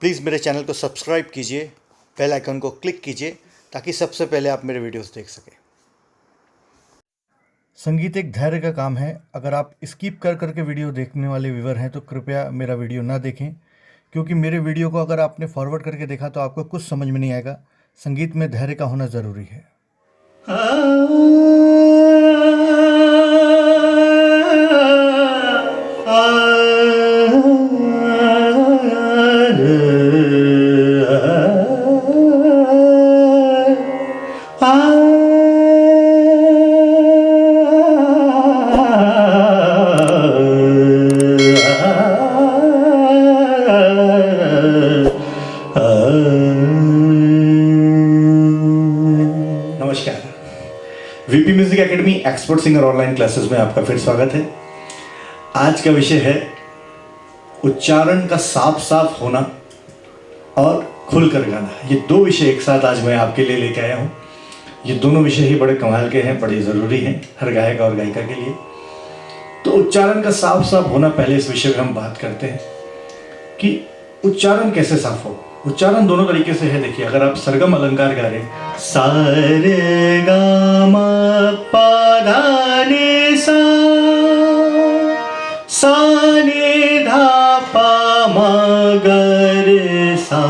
Please मेरे channel को subscribe कीजिए, बेल आइकन को क्लिक कीजिए ताकि सबसे पहले आप मेरे वीडियोस देख सकें। संगीत एक धैर्य का काम है। अगर आप स्किप कर करके वीडियो देखने वाले व्यूअर हैं तो कृपया मेरा वीडियो ना देखें, क्योंकि मेरे वीडियो को अगर आपने फॉरवर्ड करके देखा तो आपको कुछ समझ में नहीं आएगा। संगीत में धैर्य का होना ज़रूरी है। नमस्कार, VP music academy expert singer online classes में आपका फिर स्वागत है। आज का विषय है उच्चारण का साफ साफ होना और खुलकर गाना। ये दो विषय एक साथ आज मैं आपके लिए लेके आया हूँ। ये दोनों विषय ही बड़े कमाल के हैं, बड़े ज़रूरी हैं हर गायक और गायिका के लिए। तो उच्चारण का साफ साफ होना, पहले इस विषय में हम बात करते हैं कि उच्चारण कैसे साफ हो। उच्चारण दोनों तरीके से है। देखिए, अगर आप सरगम अलंकार गा रहे सा रे गा मा पा धा नि सा नि धा पा मा ग रे सा,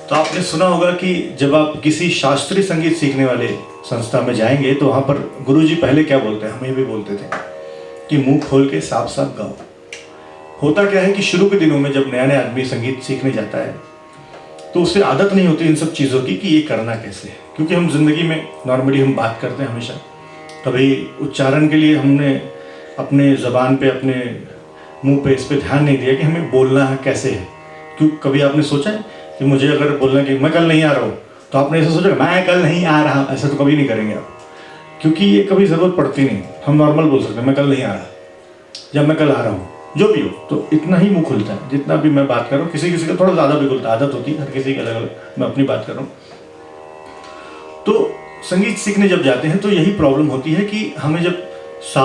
तो आपने सुना होगा कि जब आप किसी शास्त्रीय संगीत सीखने वाले संस्था में जाएंगे तो वहाँ पर गुरुजी पहले क्या बोलते हैं, हमें भी बोलते थे कि मुंह खोल के साफ साफ गाओ। होता क्या है कि शुरू के दिनों में जब नया नया आदमी संगीत सीखने जाता है तो उसे आदत नहीं होती इन सब चीज़ों की कि ये करना कैसे है। क्योंकि हम जिंदगी में नॉर्मली हम बात करते हैं हमेशा, कभी उच्चारण के लिए हमने अपने ज़बान पे, अपने मुंह पे इस पे ध्यान नहीं दिया कि हमें बोलना है कैसे है। क्यों कभी आपने सोचा है कि मुझे अगर बोलना कि मैं कल नहीं आ रहा हूँ, तो आपने ऐसा सोचा मैं कल नहीं आ रहा, ऐसा तो कभी नहीं करेंगे आप, क्योंकि ये कभी ज़रूरत पड़ती नहीं। हम नॉर्मल बोल सकते हैं मैं कल नहीं आ रहा, या मैं कल आ रहा हूँ, जो भी हो। तो इतना ही मुंह खुलता है जितना भी मैं बात कर रहा हूँ। किसी किसी का थोड़ा ज़्यादा भी खुलता है, आदत होती है हर किसी की अलग अलग, मैं अपनी बात कर रहा हूँ। तो संगीत सीखने जब जाते हैं तो यही प्रॉब्लम होती है कि हमें जब सा,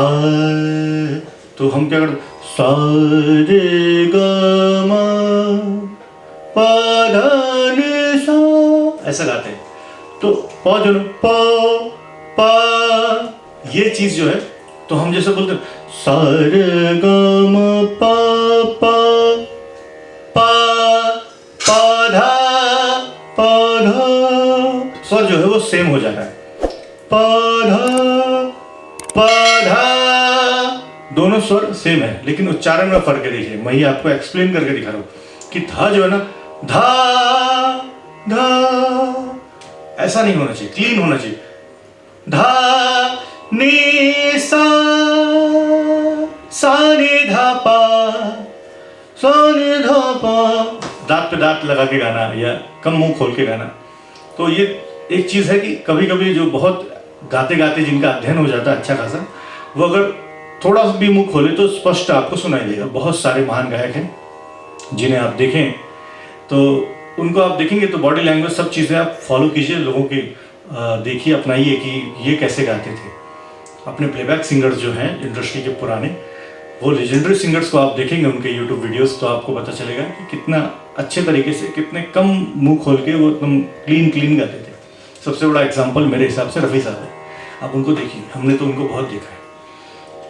तो हम क्या करते, सा रे गा मा पा धा नि सा, ऐसा गाते हैं। तो पा जो ना पा, ये चीज़ जो है, तो हम जैसे बोलते हैं सा रे गा मा पा पा धा, स्वर जो है वो सेम हो जाता है। पा धा दोनों स्वर सेम है, लेकिन उच्चारण में फर्क है। देखिए, मैं ये आपको एक्सप्लेन करके दिखा रहा हूँ कि धा जो है ना, धा ऐसा नहीं होना चाहिए, क्लीन होना चाहिए। धा नि सा नि धा पा, सा नि धा पा, दांत पे दांत लगा के गाना या कम मुंह खोल के गाना। तो ये एक चीज़ है कि कभी कभी जो बहुत गाते गाते जिनका अध्ययन हो जाता है अच्छा खासा, वो अगर थोड़ा सा भी मुंह खोले तो स्पष्ट आपको सुनाई देगा। बहुत सारे महान गायक हैं जिन्हें आप देखें तो उनको आप देखेंगे तो बॉडी लैंग्वेज सब चीज़ें आप फॉलो कीजिए, लोगों की देखिए, अपनाइए कि ये कैसे गाते थे। अपने प्लेबैक सिंगर्स जो हैं इंडस्ट्री के पुराने, वो लेजेंडरी सिंगर्स को आप देखेंगे उनके यूट्यूब वीडियोस, तो आपको पता चलेगा कि कितना अच्छे तरीके से, कितने कम मुंह खोल के वो एकदम क्लीन गाते थे। सबसे बड़ा एग्जांपल मेरे हिसाब से रफ़ी साहब है। आप उनको देखिए, हमने तो उनको बहुत देखा है।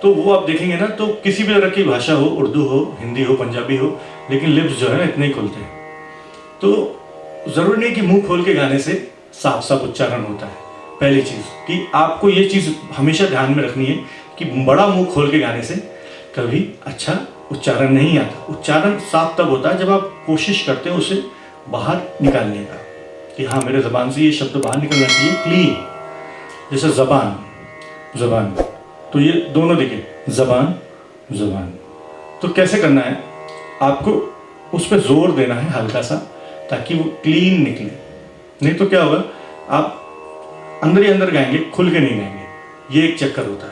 तो वो आप देखेंगे ना, तो किसी भी तरह की भाषा हो, उर्दू हो, हिंदी हो, पंजाबी हो, लेकिन लिप्स जो है ना इतने ही खुलते हैं। तो ज़रूरी नहीं कि मुँह खोल के गाने से साफ साफ उच्चारण होता है। पहली चीज़ कि आपको ये चीज़ हमेशा ध्यान में रखनी है कि बड़ा मुंह खोल के गाने से कभी अच्छा उच्चारण नहीं आता। उच्चारण साफ तब होता है जब आप कोशिश करते हैं उसे बाहर निकालने का, कि हाँ मेरे ज़बान से ये शब्द बाहर निकलना चाहिए क्लीन। जैसे ज़बान, तो ये दोनों देखिए, ज़बान। तो कैसे करना है, आपको उस पर जोर देना है हल्का सा, ताकि वो क्लीन निकले। नहीं तो क्या होगा, आप अंदर ही अंदर गाएंगे, खुल के नहीं गाएंगे। ये एक चक्कर होता है।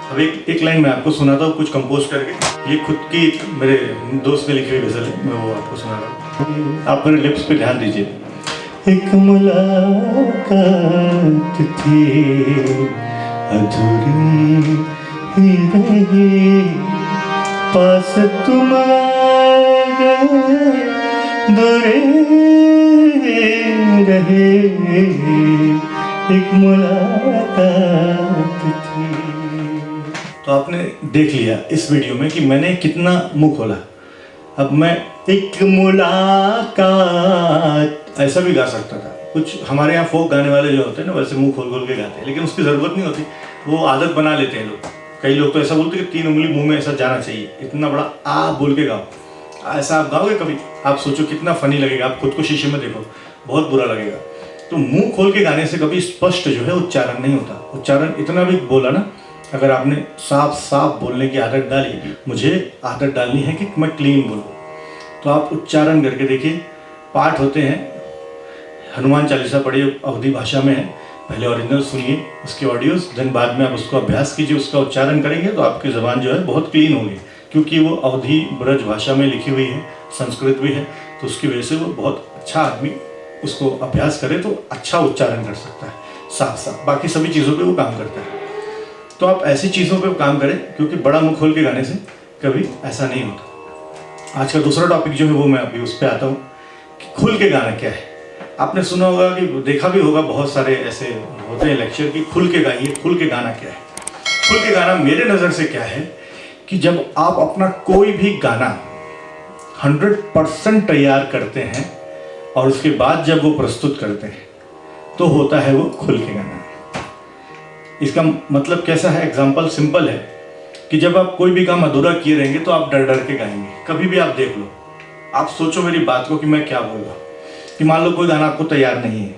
अब एक लाइन मैं आपको सुनाता हूँ कुछ कंपोज करके। ये खुद की मेरे दोस्त ने लिखी हुई गज़ल है, मैं वो आपको सुना रहा हूँ। आप मेरे लिप्स पे ध्यान दीजिए। एक मुलाकात थी अधूरी ही रही, पास तुम दूरे रहे, एक मुलाकात थी। तो आपने देख लिया इस वीडियो में कि मैंने कितना मुंह खोला। अब मैं एक मुलाकात ऐसा भी गा सकता था। कुछ हमारे यहाँ फोक गाने वाले जो होते हैं ना, वैसे मुंह खोल खोल के गाते हैं, लेकिन उसकी ज़रूरत नहीं होती, वो आदत बना लेते हैं लोग। कई लोग तो ऐसा बोलते हैं कि 3 उंगली मुंह में ऐसा जाना चाहिए, इतना बड़ा आ बोल के गाओ। ऐसा आप गाओगे कभी? आप सोचो कितना फनी लगेगा। आप खुद को शीशे में देखो, बहुत बुरा लगेगा। तो मुंह खोल के गाने से कभी स्पष्ट जो है उच्चारण नहीं होता। उच्चारण इतना भी बोला ना, अगर आपने साफ साफ बोलने की आदत डाली, मुझे आदत डालनी है कि मैं क्लीन बोलूँ, तो आप उच्चारण करके देखिए। पाठ होते हैं, हनुमान चालीसा पढ़िए, अवधी भाषा में है। पहले ओरिजिनल सुनिए उसके ऑडियोज, देन बाद में आप उसको अभ्यास कीजिए, उसका उच्चारण करेंगे तो आपकी ज़बान जो है बहुत क्लीन होगी, क्योंकि वो अवधी ब्रज भाषा में लिखी हुई है, संस्कृत भी है, तो उसकी वजह से वो बहुत अच्छा आदमी उसको अभ्यास करे तो अच्छा उच्चारण कर सकता है साफ साफ। बाकी सभी चीज़ों पे वो काम करता है। तो आप ऐसी चीज़ों पे काम करें, क्योंकि बड़ा मुंह खोल के गाने से कभी ऐसा नहीं होता। आज का दूसरा टॉपिक जो है वो मैं अभी उस पर आता हूँ कि खुल के गाना क्या है। आपने सुना होगा कि देखा भी होगा, बहुत सारे ऐसे होते हैं लेक्चर कि खुल के गाइए। खुल के गाना क्या है? खुल के गाना मेरे नज़र से क्या है कि जब आप अपना कोई भी गाना 100% तैयार करते हैं और उसके बाद जब वो प्रस्तुत करते हैं तो होता है वो खुल के गाना। इसका मतलब कैसा है? एग्जाम्पल सिंपल है कि जब आप कोई भी काम अधूरा किए रहेंगे तो आप डर डर के गाएंगे। कभी भी आप देख लो, आप सोचो मेरी बात को कि मैं क्या बोल रहा हूँ। कि मान लो कोई गाना आपको तैयार नहीं है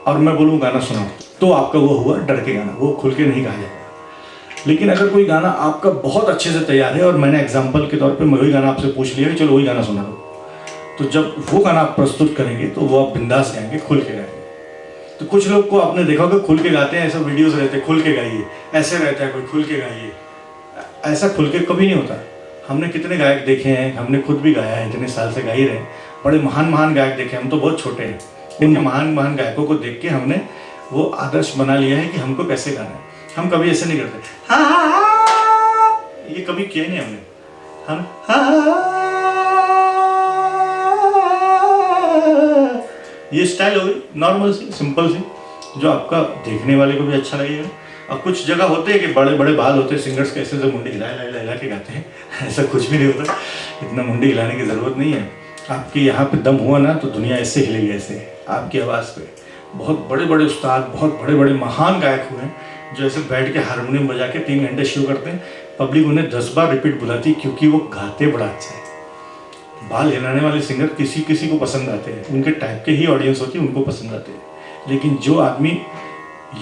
और मैं बोलूँ गाना सुनाओ, तो आपका वो हुआ डर के गाना, वो खुल के नहीं गाया जाएगा। लेकिन अगर कोई गाना आपका बहुत अच्छे से तैयार है और मैंने एग्जाम्पल के तौर पे वही गाना आपसे पूछ लिया कि चलो वही गाना सुना दो, तो जब वो गाना आप प्रस्तुत करेंगे तो वो आप बिंदास गाएंगे, खुल के गाएंगे। तो कुछ लोग को आपने देखा होगा खुल के गाते हैं, ऐसा वीडियोस रहते हैं खुल के गाइए, ऐसे रहता है कोई खुल के गाइए। ऐसा खुल के कभी नहीं होता। हमने कितने गायक देखे हैं, हमने खुद भी गाया है, इतने साल से गा ही रहे हैं। बड़े महान महान गायक देखे, हम तो बहुत छोटे हैं। उन महान महान गायकों को देख के हमने वो आदर्श बना लिया है कि हमको कैसे गाना है। हम कभी ऐसे नहीं करते हाँ, ये कभी किया नहीं हमने। हम ये स्टाइल हो गई नॉर्मल सी, सिंपल सी, जो आपका देखने वाले को भी अच्छा लगेगा। अब कुछ जगह होते हैं कि बड़े बड़े बाल होते हैं, सिंगर्स कैसे जो मुंडी हिला हिला हिला के गाते हैं, ऐसा कुछ भी नहीं होता। इतना मुंडी हिलाने की ज़रूरत नहीं है। आपके यहाँ पे दम हुआ ना तो दुनिया ऐसे हिलेगी, ऐसे आपकी आवाज़ पे। बहुत बड़े बड़े उस्ताद, बहुत बड़े बड़े महान गायक हुए हैं जो ऐसे बैठ के हारमोनियम बजा के 3 घंटे शो करते हैं। पब्लिक उन्हें 10 बार रिपीट बुलाती, क्योंकि वो गाते बड़ा अच्छा है। बाल हिलाने वाले सिंगर किसी किसी को पसंद आते हैं, उनके टाइप के ही ऑडियंस होती है, उनको पसंद आते हैं। लेकिन जो आदमी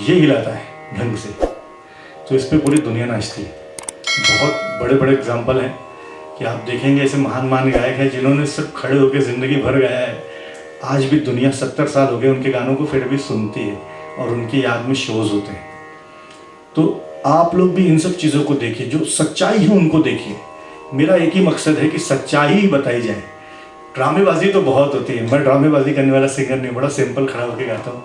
ये हिलाता है ढंग से, तो इस पर पूरी दुनिया नाचती है। बहुत बड़े बड़े एग्जाम्पल हैं कि आप देखेंगे ऐसे महान महान गायक हैं जिन्होंने सिर्फ खड़े होकर ज़िंदगी भर गाया है। आज भी दुनिया 70 साल हो गए उनके गानों को, फिर भी सुनती है और उनकी याद में शोज़ होते हैं। तो आप लोग भी इन सब चीज़ों को देखिए, जो सच्चाई है उनको देखिए। मेरा एक ही मकसद है कि सच्चाई ही बताई जाए। ड्रामेबाजी तो बहुत होती है, मैं ड्रामेबाजी करने वाला सिंगर नहीं, बड़ा सिंपल खड़ा होकर गाता हूँ।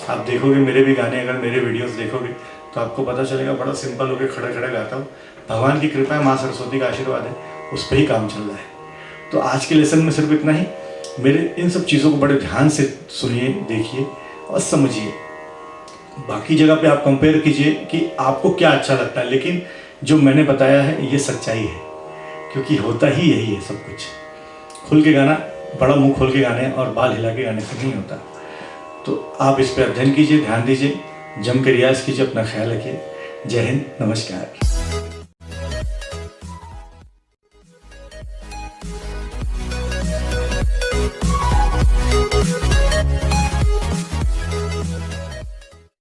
आप देखोगे मेरे भी गाने, अगर मेरे वीडियोस देखोगे तो आपको पता चलेगा बड़ा सिंपल होकर खड़े खड़े गाता हूँ। भगवान की कृपा है, माँ सरस्वती का आशीर्वाद है, उस पर ही काम चल रहा है। तो आज के लेसन में सिर्फ इतना ही। मेरे इन सब चीज़ों को बड़े ध्यान से सुनिए, देखिए और समझिए। बाकी जगह पे आप कंपेयर कीजिए कि आपको क्या अच्छा लगता है, लेकिन जो मैंने बताया है ये सच्चाई है, क्योंकि होता ही यही है सब कुछ। खुल के गाना, बड़ा मुंह खोल के गाने और बाल हिला के गाने से नहीं होता। तो आप इस पर अध्ययन कीजिए, ध्यान दीजिए, जम के रियाज कीजिए, अपना ख्याल रखिए। जय हिंद, नमस्कार।